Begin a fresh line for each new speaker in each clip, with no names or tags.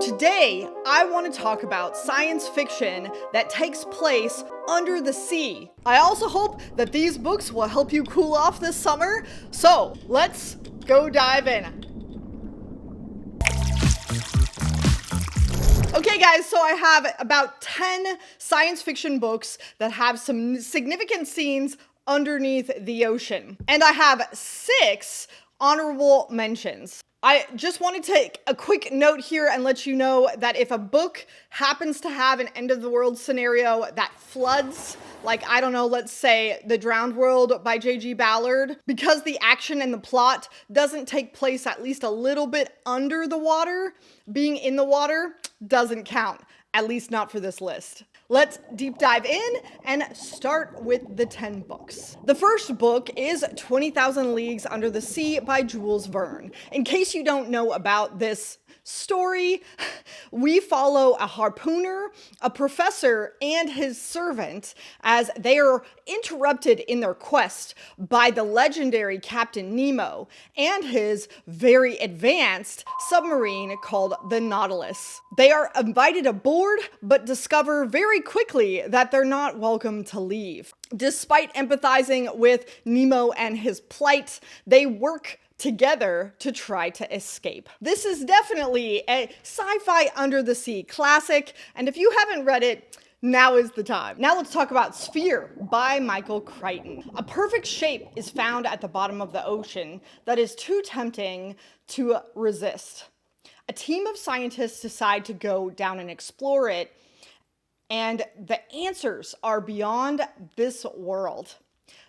Today, I want to talk about science fiction that takes place under the sea. I also hope that these books will help you cool off this summer, so let's go dive in. Okay guys, so I have about 10 science fiction books that have some significant scenes underneath the ocean. And I have 6 honorable mentions. I just want to take a quick note here and let you know that if a book happens to have an end of the world scenario that floods, like, I don't know, let's say The Drowned World by J.G. Ballard, because the action and the plot doesn't take place at least a little bit under the water, being in the water doesn't count, at least not for this list. Let's deep dive in and start with the 10 books. The first book is 20,000 Leagues Under the Sea by Jules Verne. In case you don't know about this story, we follow a harpooner, a professor, and his servant as they are interrupted in their quest by the legendary Captain Nemo and his very advanced submarine called the Nautilus. They are invited aboard, but discover very quickly that they're not welcome to leave. Despite empathizing with Nemo and his plight, they work together to try to escape. This is definitely a sci-fi under the sea classic, and if you haven't read it, now is the time. Now let's talk about Sphere by Michael Crichton. A perfect shape is found at the bottom of the ocean that is too tempting to resist. A team of scientists decide to go down and explore it, and the answers are beyond this world.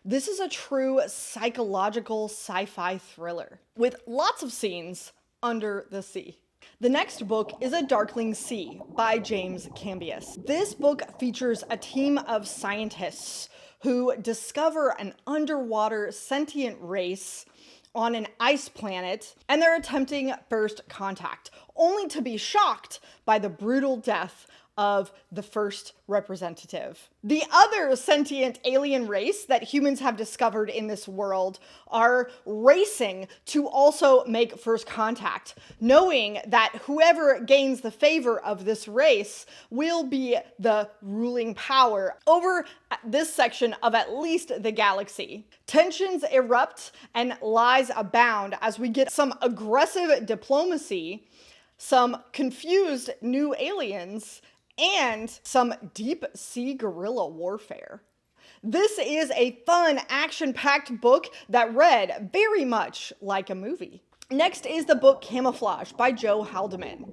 This is a true psychological sci-fi thriller with lots of scenes under the sea. The next book is A Darkling Sea by James Cambias. This book features a team of scientists who discover an underwater sentient race on an ice planet, and they're attempting first contact, only to be shocked by the brutal death of the first representative. The other sentient alien race that humans have discovered in this world are racing to also make first contact, knowing that whoever gains the favor of this race will be the ruling power over this section of at least the galaxy. Tensions erupt and lies abound as we get some aggressive diplomacy, some confused new aliens, and some deep sea guerrilla warfare. This is a fun, action-packed book that read very much like a movie. Next is the book Camouflage by Joe Haldeman.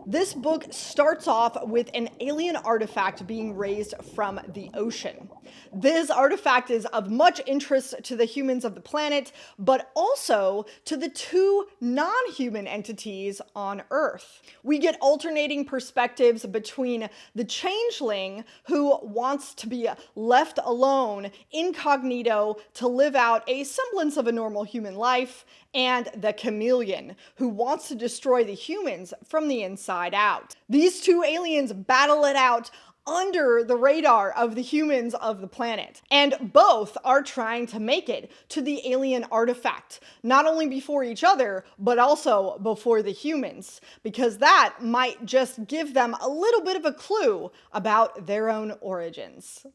This book starts off with an alien artifact being raised from the ocean. This artifact is of much interest to the humans of the planet, but also to the 2 non-human entities on Earth. We get alternating perspectives between the changeling, who wants to be left alone, incognito, to live out a semblance of a normal human life, and the chameleon, who wants to destroy the humans from the inside out. These 2 aliens battle it out under the radar of the humans of the planet. And both are trying to make it to the alien artifact, not only before each other, but also before the humans, because that might just give them a little bit of a clue about their own origins.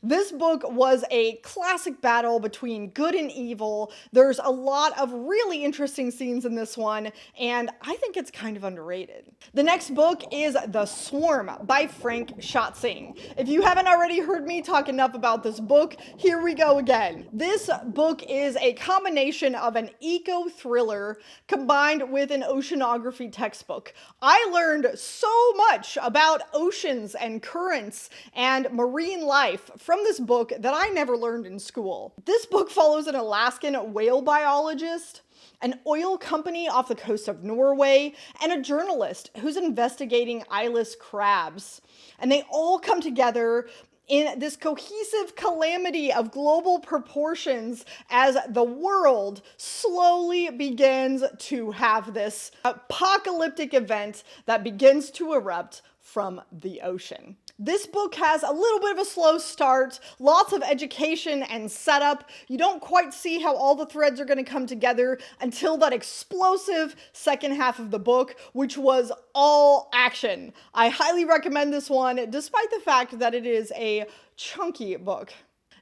This book was a classic battle between good and evil. There's a lot of really interesting scenes in this one, and I think it's kind of underrated. The next book is The Swarm by Frank Schatzing. If you haven't already heard me talk enough about this book, here we go again. This book is a combination of an eco-thriller combined with an oceanography textbook. I learned so much about oceans and currents and marine life from this book that I never learned in school. This book follows an Alaskan whale biologist, an oil company off the coast of Norway, and a journalist who's investigating eyeless crabs. And they all come together in this cohesive calamity of global proportions as the world slowly begins to have this apocalyptic event that begins to erupt from the ocean. This book has a little bit of a slow start, lots of education and setup. You don't quite see how all the threads are going to come together until that explosive second half of the book, which was all action. I highly recommend this one, despite the fact that it is a chunky book.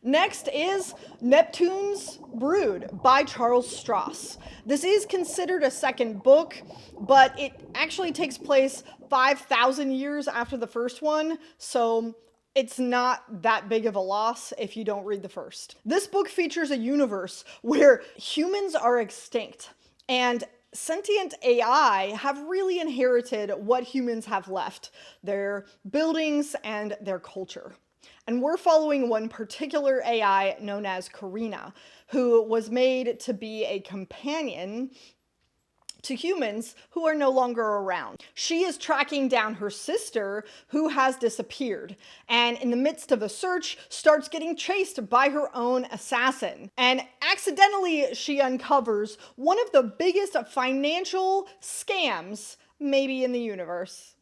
Next is Neptune's Brood by Charles Stross. This is considered a second book, but it actually takes place 5,000 years after the first one, so it's not that big of a loss if you don't read the first. This book features a universe where humans are extinct, and sentient AI have really inherited what humans have left, their buildings and their culture. And we're following one particular AI known as Karina, who was made to be a companion to humans who are no longer around. She is tracking down her sister who has disappeared, and in the midst of a search starts getting chased by her own assassin. And accidentally she uncovers one of the biggest financial scams maybe in the universe.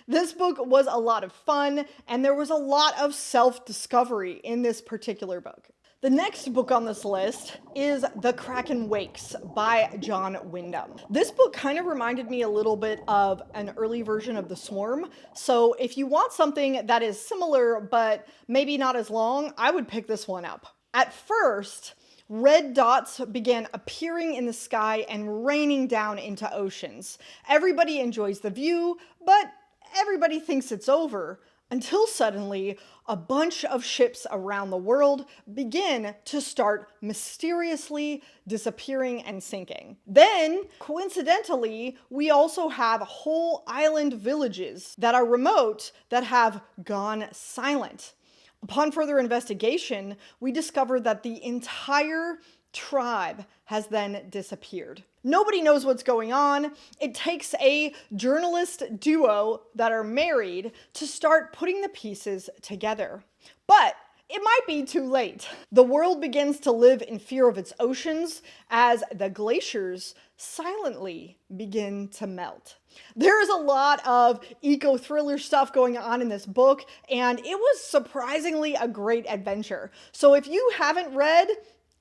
This book was a lot of fun, and there was a lot of self-discovery in this particular book. The next book on this list is The Kraken Wakes by John Wyndham. This book kind of reminded me a little bit of an early version of The Swarm, so if you want something that is similar but maybe not as long, I would pick this one up. At first, red dots began appearing in the sky and raining down into oceans. Everybody enjoys the view, but everybody thinks it's over, until suddenly a bunch of ships around the world begin to start mysteriously disappearing and sinking. Then, coincidentally, we also have whole island villages that are remote that have gone silent. Upon further investigation, we discover that the entire tribe has then disappeared. Nobody knows what's going on. It takes a journalist duo that are married to start putting the pieces together. But it might be too late. The world begins to live in fear of its oceans as the glaciers silently begin to melt. There is a lot of eco-thriller stuff going on in this book, and it was surprisingly a great adventure. So if you haven't read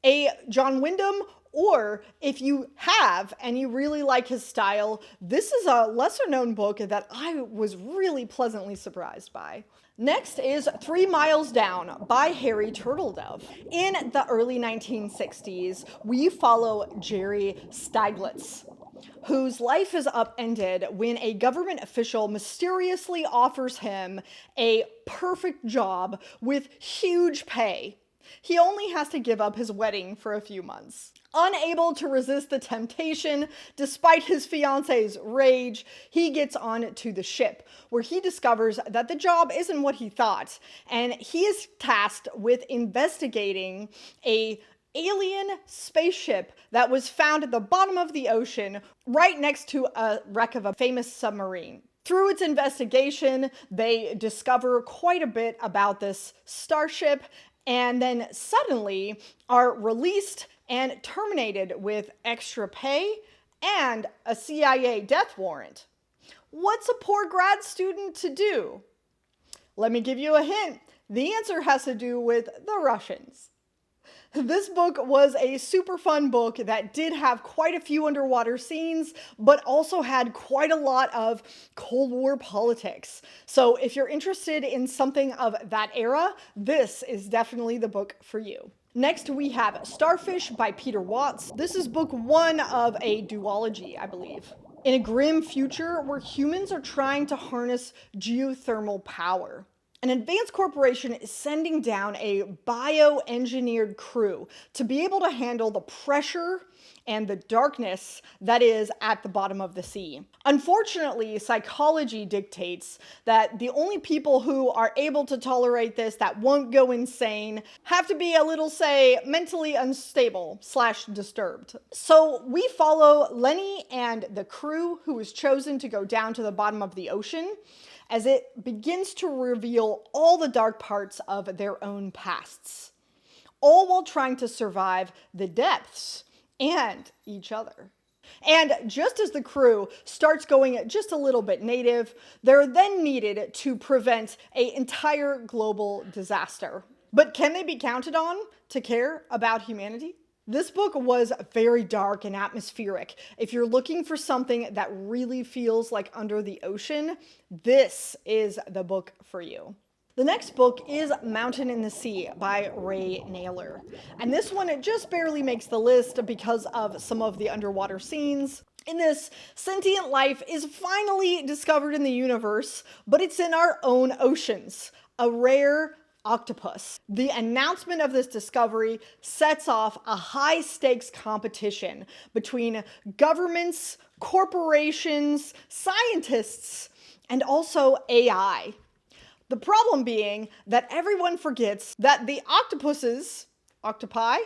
a John Wyndham, or if you have and you really like his style, this is a lesser known book that I was really pleasantly surprised by. Next is 3 Miles Down by Harry Turtledove. In the early 1960s, we follow Jerry Stieglitz, whose life is upended when a government official mysteriously offers him a perfect job with huge pay. He only has to give up his wedding for a few months. Unable to resist the temptation, despite his fiance's rage, he gets on to the ship, where he discovers that the job isn't what he thought, and he is tasked with investigating a alien spaceship that was found at the bottom of the ocean, right next to a wreck of a famous submarine. Through its investigation, they discover quite a bit about this starship, and then suddenly are released and terminated with extra pay and a CIA death warrant. What's a poor grad student to do? Let me give you a hint. The answer has to do with the Russians. This book was a super fun book that did have quite a few underwater scenes, but also had quite a lot of Cold War politics. So if you're interested in something of that era, this is definitely the book for you. Next, we have Starfish by Peter Watts. This is book 1 of a duology, I believe. In a grim future where humans are trying to harness geothermal power, an advanced corporation is sending down a bioengineered crew to be able to handle the pressure and the darkness that is at the bottom of the sea. Unfortunately, psychology dictates that the only people who are able to tolerate this, that won't go insane, have to be a little, say, mentally unstable / disturbed. So we follow Lenny and the crew who is chosen to go down to the bottom of the ocean, as it begins to reveal all the dark parts of their own pasts, all while trying to survive the depths and each other. And just as the crew starts going just a little bit native, they're then needed to prevent an entire global disaster. But can they be counted on to care about humanity? This book was very dark and atmospheric. If you're looking for something that really feels like Under the Ocean, this is the book for you. The next book is Mountain in the Sea by Ray Naylor. And this one, it just barely makes the list because of some of the underwater scenes. In this, sentient life is finally discovered in the universe, but it's in our own oceans. A rare octopus. The announcement of this discovery sets off a high-stakes competition between governments, corporations, scientists, and also AI. The problem being that everyone forgets that the octopi,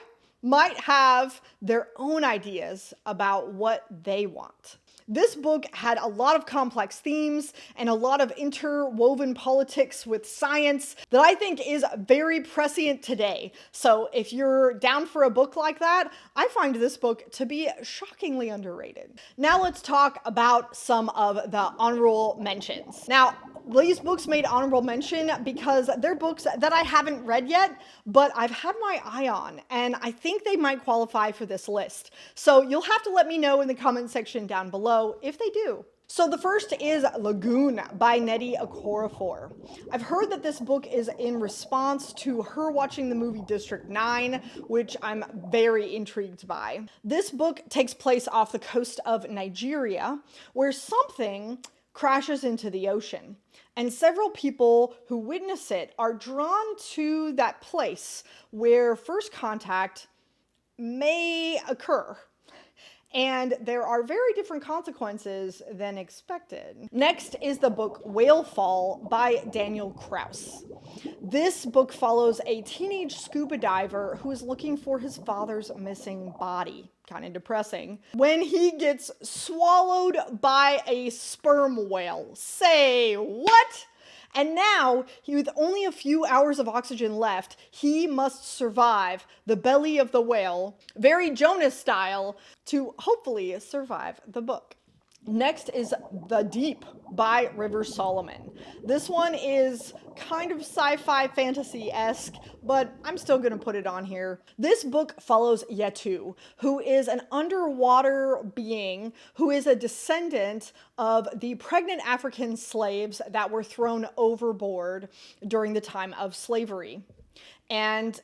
might have their own ideas about what they want. This book had a lot of complex themes and a lot of interwoven politics with science that I think is very prescient today. So if you're down for a book like that, I find this book to be shockingly underrated. Now let's talk about some of the honorable mentions. Now, these books made honorable mention because they're books that I haven't read yet, but I've had my eye on, and I think they might qualify for this list. So you'll have to let me know in the comment section down below if they do. So the first is Lagoon by Nnedi Okorafor. I've heard that this book is in response to her watching the movie District 9, which I'm very intrigued by. This book takes place off the coast of Nigeria, where something crashes into the ocean. And several people who witness it are drawn to that place where first contact may occur. And there are very different consequences than expected. Next is the book Whale Fall by Daniel Kraus. This book follows a teenage scuba diver who is looking for his father's missing body. Kind of depressing. When he gets swallowed by a sperm whale. Say what? And now, with only a few hours of oxygen left, he must survive the belly of the whale, very Jonas style, to hopefully survive the book. Next is The Deep by River Solomon. This one is kind of sci-fi fantasy-esque, but I'm still going to put it on here. This book follows Yetu, who is an underwater being who is a descendant of the pregnant African slaves that were thrown overboard during the time of slavery. And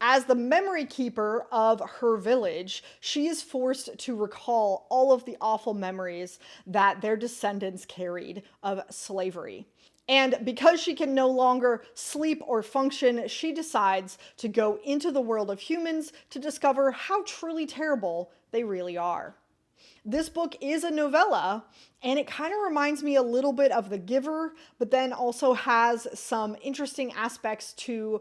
as the memory keeper of her village, she is forced to recall all of the awful memories that their descendants carried of slavery. And because she can no longer sleep or function, she decides to go into the world of humans to discover how truly terrible they really are. This book is a novella, and it kind of reminds me a little bit of The Giver, but then also has some interesting aspects to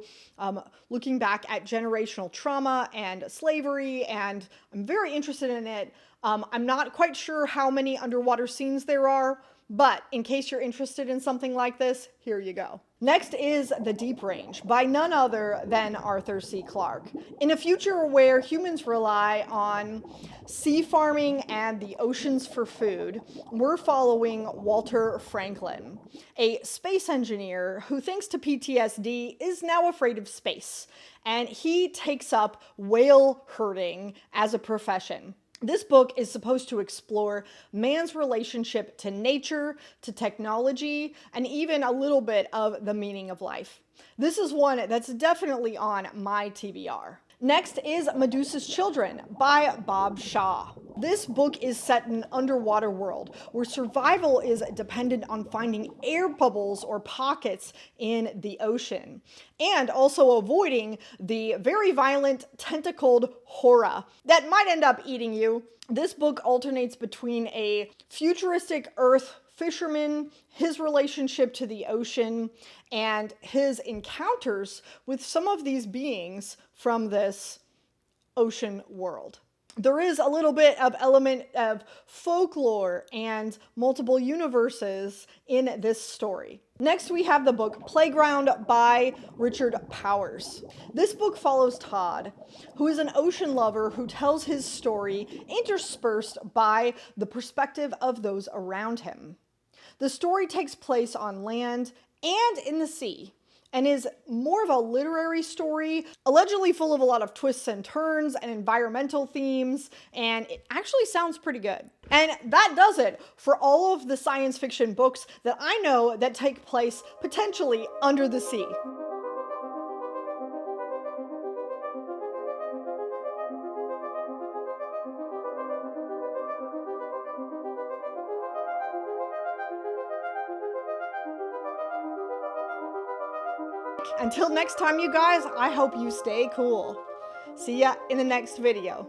looking back at generational trauma and slavery, and I'm very interested in it. I'm not quite sure how many underwater scenes there are, but in case you're interested in something like this, here you go. Next is The Deep Range by none other than Arthur C. Clarke. In a future where humans rely on sea farming and the oceans for food, we're following Walter Franklin, a space engineer who, thanks to PTSD, is now afraid of space, and he takes up whale herding as a profession. This book is supposed to explore man's relationship to nature, to technology, and even a little bit of the meaning of life. This is one that's definitely on my TBR. Next is Medusa's Children by Bob Shaw. This book is set in an underwater world where survival is dependent on finding air bubbles or pockets in the ocean, and also avoiding the very violent tentacled Hora that might end up eating you. This book alternates between a futuristic Earth fisherman, his relationship to the ocean, and his encounters with some of these beings from this ocean world. there is a little bit of element of folklore and multiple universes in this story. Next, we have the book Playground by Richard Powers. This book follows Todd, who is an ocean lover who tells his story interspersed by the perspective of those around him. The story takes place on land and in the sea, and is more of a literary story, allegedly full of a lot of twists and turns and environmental themes, and it actually sounds pretty good. And that does it for all of the science fiction books that I know that take place potentially under the sea. Until next time, you guys, I hope you stay cool. See ya in the next video.